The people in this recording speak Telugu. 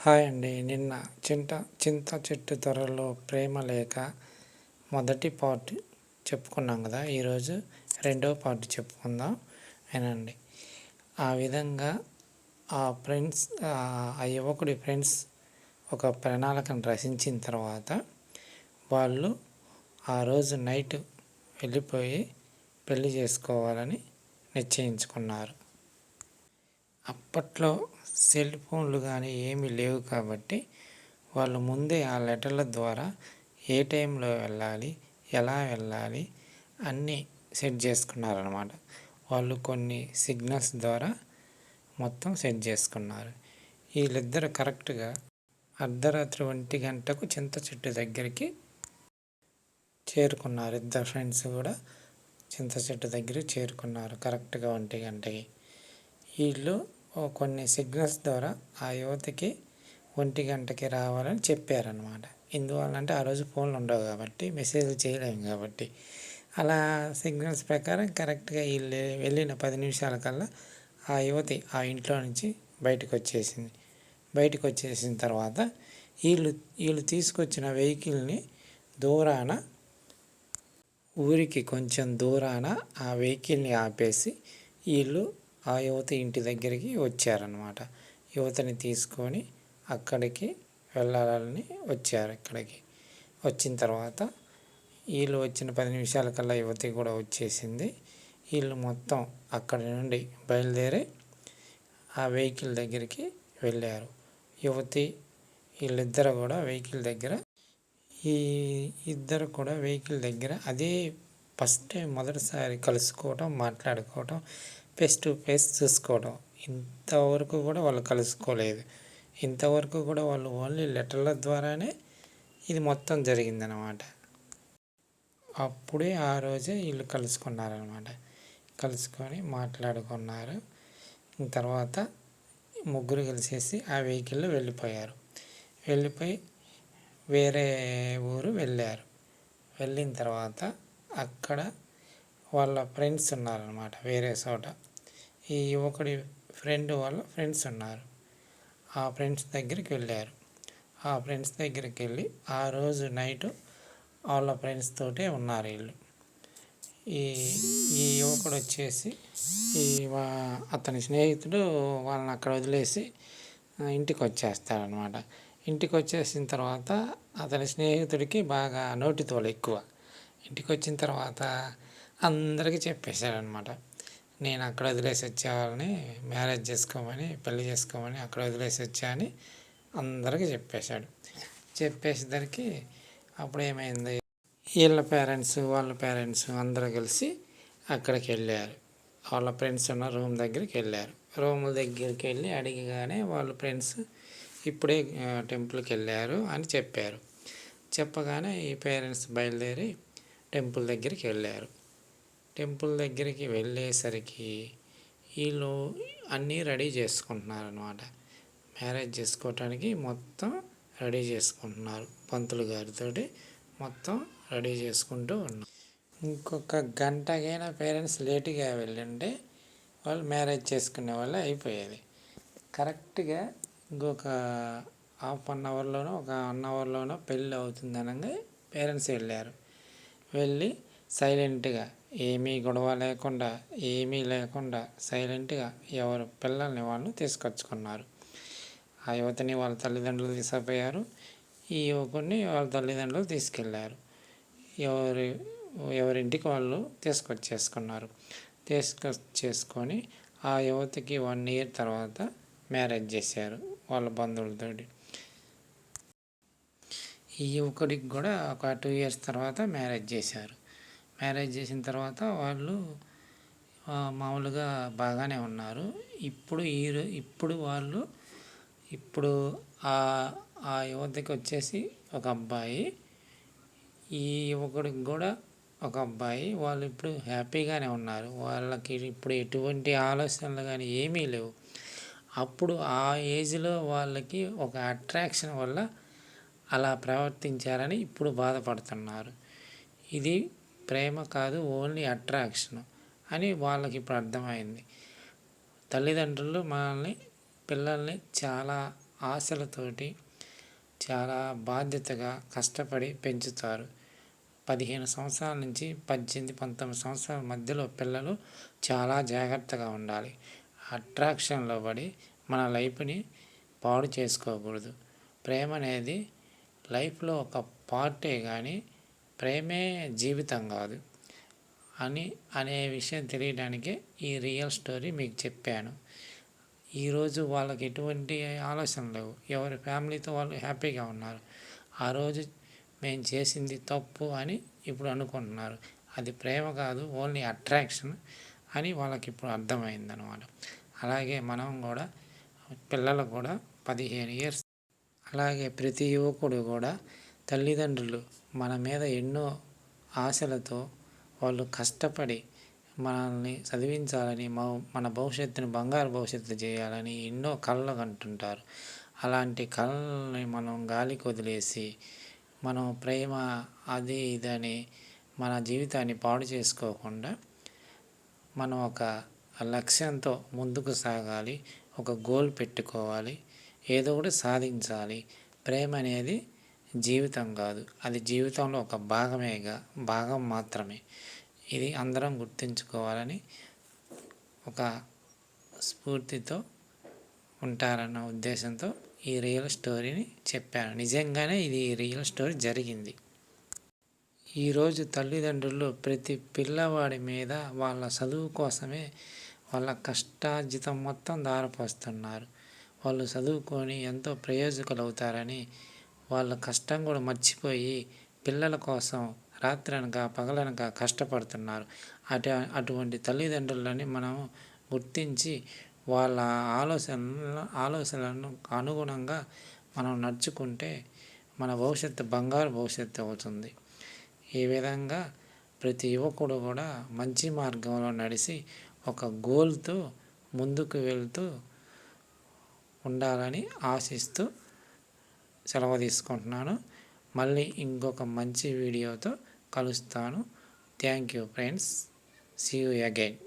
హాయ్ అండి. నిన్న చింత చెట్టు త్వరలో ప్రేమ లేఖ మొదటి పార్ట్ చెప్పుకున్నాం కదా. ఈరోజు రెండవ పార్ట్ చెప్పుకుందాం వినండి. ఆ విధంగా ఆ యువకుడి ఫ్రెండ్స్ ఒక ప్రణాళికను రచించిన తర్వాత వాళ్ళు ఆ రోజు నైట్ వెళ్ళిపోయి పెళ్లి చేసుకోవాలని నిశ్చయించుకున్నారు. అప్పట్లో సెల్ ఫోన్లు కానీ ఏమీ లేవు కాబట్టి వాళ్ళు ముందే ఆ లెటర్ల ద్వారా ఏ టైంలో వెళ్ళాలి, ఎలా వెళ్ళాలి అన్నీ సెట్ చేసుకున్నారన్నమాట. వాళ్ళు కొన్ని సిగ్నల్స్ ద్వారా మొత్తం సెట్ చేసుకున్నారు. వీళ్ళిద్దరు కరెక్ట్గా అర్ధరాత్రి 1 గంటకు చింత చెట్టు దగ్గరికి చేరుకున్నారు. ఇద్దరు ఫ్రెండ్స్ కూడా చింత చెట్టు దగ్గరికి చేరుకున్నారు కరెక్ట్గా 1 గంటకి. వీళ్ళు కొన్ని సిగ్నల్స్ ద్వారా ఆ యువతికి 1 గంటకి రావాలని చెప్పారనమాట. ఎందువల్లంటే ఆ రోజు ఫోన్లు ఉండవు కాబట్టి, మెసేజ్లు చేయలేము కాబట్టి. అలా సిగ్నల్స్ ప్రకారం కరెక్ట్గా వీళ్ళు వెళ్ళిన 10 నిమిషాలకల్లా ఆ యువతి ఆ ఇంట్లో నుంచి బయటకు వచ్చేసిన తర్వాత వీళ్ళు తీసుకొచ్చిన వెహికల్ని దూరాన, ఊరికి కొంచెం దూరాన ఆ వెహికల్ని ఆపేసి వీళ్ళు ఆ యువతి ఇంటి దగ్గరికి వచ్చారనమాట. యువతిని తీసుకొని అక్కడికి వెళ్ళాలని వచ్చారు. వచ్చిన తర్వాత వీళ్ళు వచ్చిన 10 నిమిషాలకల్లా యువతి కూడా వచ్చేసింది. వీళ్ళు మొత్తం అక్కడి నుండి బయలుదేరి ఆ వెహికల్ దగ్గరికి వెళ్ళారు. యువతి వీళ్ళిద్దరు కూడా వెహికల్ దగ్గర అదే ఫస్ట్ టైం మొదటిసారి కలుసుకోవటం, మాట్లాడుకోవటం, ఫేస్ టు ఫేస్ చూసుకోవడం. ఇంతవరకు కూడా వాళ్ళు కలుసుకోలేదు. ఇంతవరకు కూడా వాళ్ళు ఓన్లీ లెటర్ల ద్వారానే ఇది మొత్తం జరిగిందనమాట. అప్పుడే ఆ రోజే వీళ్ళు కలుసుకున్నారనమాట. కలుసుకొని మాట్లాడుకున్నారు. తర్వాత ముగ్గురు కలిసేసి ఆ వెహికల్లో వెళ్ళిపోయి వేరే ఊరు వెళ్ళారు. వెళ్ళిన తర్వాత అక్కడ వాళ్ళ ఫ్రెండ్స్ ఉన్నారనమాట వేరే చోట. ఈ యువకుడి ఫ్రెండ్ వాళ్ళ ఫ్రెండ్స్ ఉన్నారు. ఆ ఫ్రెండ్స్ దగ్గరికి వెళ్ళారు. ఆ ఫ్రెండ్స్ దగ్గరికి వెళ్ళి ఆ రోజు నైటు వాళ్ళ ఫ్రెండ్స్ తోటే ఉన్నారు వీళ్ళు. ఈ యువకుడు వచ్చేసి అతని స్నేహితుడు వాళ్ళని అక్కడ వదిలేసి ఇంటికి వచ్చేస్తాడనమాట. ఇంటికి వచ్చేసిన తర్వాత అతని స్నేహితుడికి బాగా నోటితోలు ఎక్కువ. ఇంటికి వచ్చిన తర్వాత అందరికీ చెప్పేశాడనమాట. నేను అక్కడ వదిలేసి వచ్చేవాళ్ళని మ్యారేజ్ చేసుకోమని, పెళ్లి చేసుకోమని అక్కడ వదిలేసి వచ్చా అని అందరికీ చెప్పేసేసరికి అప్పుడు ఏమైంది, వీళ్ళ పేరెంట్స్ వాళ్ళ పేరెంట్స్ అందరూ కలిసి అక్కడికి వెళ్ళారు. వాళ్ళ ఫ్రెండ్స్ ఉన్న రూమ్ దగ్గరికి వెళ్ళారు. రూమ్ దగ్గరికి వెళ్ళి అడిగగానే వాళ్ళ ఫ్రెండ్స్ ఇప్పుడే టెంపుల్కి వెళ్ళారు అని చెప్పారు. చెప్పగానే ఈ పేరెంట్స్ బయలుదేరి టెంపుల్ దగ్గరికి వెళ్ళారు. టెంపుల్ దగ్గరికి వెళ్ళేసరికి వీళ్ళు అన్నీ రెడీ చేసుకుంటున్నారనమాట. మ్యారేజ్ చేసుకోవటానికి మొత్తం రెడీ చేసుకుంటున్నారు. పంతులు గారితో మొత్తం రెడీ చేసుకుంటూ ఉన్నారు. ఇంకొక గంటకైనా పేరెంట్స్ లేటుగా వెళ్ళింటే వాళ్ళు మ్యారేజ్ చేసుకునే వాళ్ళు అయిపోయేది. కరెక్ట్గా ఇంకొక ½ అవర్లోనో ఒక 1 అవర్లోనో పెళ్ళి అవుతుంది అనగా పేరెంట్స్ వెళ్ళారు. వెళ్ళి సైలెంట్గా ఏమీ గొడవ లేకుండా, ఏమీ లేకుండా సైలెంట్గా ఎవరు పిల్లల్ని వాళ్ళు తీసుకొచ్చుకున్నారు. ఆ యువతిని వాళ్ళ తల్లిదండ్రులు తీసుకుపోయారు. ఈ యువకుడిని వాళ్ళ తల్లిదండ్రులు తీసుకెళ్ళారు. ఎవరింటికి వాళ్ళు తీసుకొచ్చేసుకొని ఆ యువతికి 1 year తర్వాత మ్యారేజ్ చేశారు వాళ్ళ బంధువులతోటి. ఈ యువకుడికి కూడా ఒక 2 years తర్వాత మ్యారేజ్ చేశారు. మ్యారేజ్ చేసిన తర్వాత వాళ్ళు మామూలుగా బాగానే ఉన్నారు. ఇప్పుడు ఆ యువతికి వచ్చేసి ఒక అబ్బాయి, ఈ యువకుడికి కూడా ఒక అబ్బాయి. వాళ్ళు ఇప్పుడు హ్యాపీగానే ఉన్నారు. వాళ్ళకి ఇప్పుడు ఎటువంటి ఆలోచనలు కానీ ఏమీ లేవు. అప్పుడు ఆ ఏజ్లో వాళ్ళకి ఒక అట్రాక్షన్ వల్ల అలా ప్రవర్తించారని ఇప్పుడు బాధపడుతున్నారు. ఇది ప్రేమ కాదు, ఓన్లీ అట్రాక్షన్ అని వాళ్ళకి ఇప్పుడు అర్థమైంది. తల్లిదండ్రులు పిల్లల్ని చాలా ఆశలతోటి చాలా బాధ్యతగా కష్టపడి పెంచుతారు. 15 సంవత్సరాల నుంచి 18, 19 సంవత్సరాల మధ్యలో పిల్లలు చాలా జాగ్రత్తగా ఉండాలి. అట్రాక్షన్లో పడి మన లైఫ్ని పాడు చేసుకోకూడదు. ప్రేమ అనేది లైఫ్లో ఒక పార్టే కానీ ప్రేమే జీవితం కాదు అనే విషయం తెలియడానికే ఈ రియల్ స్టోరీ మీకు చెప్పాను. ఈరోజు వాళ్ళకి ఎటువంటి ఆలోచనలు లేవు. ఎవరి ఫ్యామిలీతో వాళ్ళు హ్యాపీగా ఉన్నారు. ఆ రోజు మేము చేసింది తప్పు అని ఇప్పుడు అనుకుంటున్నారు. అది ప్రేమ కాదు, ఓన్లీ అట్రాక్షన్ అని వాళ్ళకి ఇప్పుడు అర్థమైందనమాట. అలాగే మనం కూడా పిల్లలకు కూడా 15 ఇయర్స్, అలాగే ప్రతి యువకుడు కూడా తల్లిదండ్రులు మన మీద ఎన్నో ఆశలతో వాళ్ళు కష్టపడి మనల్ని చదివించాలని, మన భవిష్యత్తుని బంగారు భవిష్యత్తు చేయాలని ఎన్నో కలలు కంటుంటారు. అలాంటి కళల్ని మనం గాలికి వదిలేసి మనం ప్రేమ అది ఇదని మన జీవితాన్ని పాడు చేసుకోకుండా మనం ఒక లక్ష్యంతో ముందుకు సాగాలి. ఒక గోల్ పెట్టుకోవాలి. ఏదో ఒకటి సాధించాలి. ప్రేమ అనేది జీవితం కాదు, అది జీవితంలో ఒక భాగం మాత్రమే. ఇది అందరం గుర్తుంచుకోవాలని ఒక స్ఫూర్తితో ఉంటారన్న ఉద్దేశంతో ఈ రియల్ స్టోరీని చెప్పాను. నిజంగానే ఇది రియల్ స్టోరీ జరిగింది. ఈరోజు తల్లిదండ్రులు ప్రతి పిల్లవాడి మీద వాళ్ళ చదువు కోసమే వాళ్ళ కష్టార్జితం మొత్తం ధారపోస్తున్నారు. వాళ్ళు చదువుకొని ఎంతో ప్రయోజకులు అవుతారని వాళ్ళ కష్టం కూడా మర్చిపోయి పిల్లల కోసం రాత్రనక పగలనక కష్టపడుతున్నారు. అటువంటి తల్లిదండ్రులని మనం గుర్తించి వాళ్ళ ఆలోచనలను అనుగుణంగా మనం నడుచుకుంటే మన భవిష్యత్తు బంగారు భవిష్యత్తు అవుతుంది. ఈ విధంగా ప్రతి యువకుడు కూడా మంచి మార్గంలో నడిచి ఒక గోల్తో ముందుకు వెళ్తూ ఉండాలని ఆశిస్తూ సెలవు తీసుకుంటున్నాను. మళ్ళీ ఇంకొక మంచి వీడియోతో కలుస్తాను. Thank you friends. See you again.